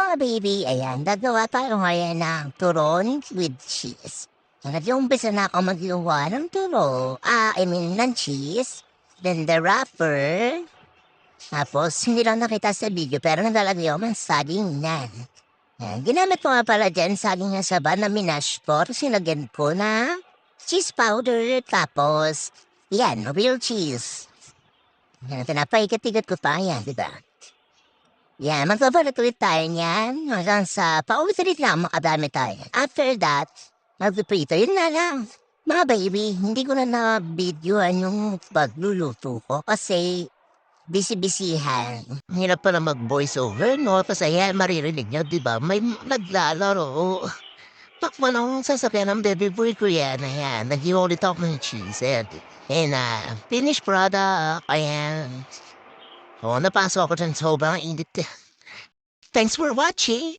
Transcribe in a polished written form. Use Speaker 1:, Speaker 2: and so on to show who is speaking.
Speaker 1: mga baby, ayan, gagawa tayo ngayon ng turon with cheese. Nag-umpisa na ako magawa ng ng cheese. Then the wrapper. Tapos, hindi lang nakita sa video, pero nalalagay ako ng saging nan. Ayan, ginamit ko nga pala dyan saging na saba na minash ko. Tapos sinagyan ko na cheese powder. Tapos, yan, real cheese. Yan, tinapaikat-ikat ko pa yan, di ba? Yan, magbabalat ulit tayo niyan hanggang sa paulit-ulit lang makadami tayo. After that, magpiprito. Yun na lang. Mga baby, hindi ko na na-videoan yung pagluluto ko kasi busy-busyhan. Hirap pa na mag-voice over, no? Kasi yan, maririnig niyo, di ba? May naglalaro. Takman akong sasakyan ng baby boy ko yan. Ayan, nag-iwan ulit ako ng cheese. And finished product. Ayan. Oh, napasok ako dyan sobrang init. Thanks for watching.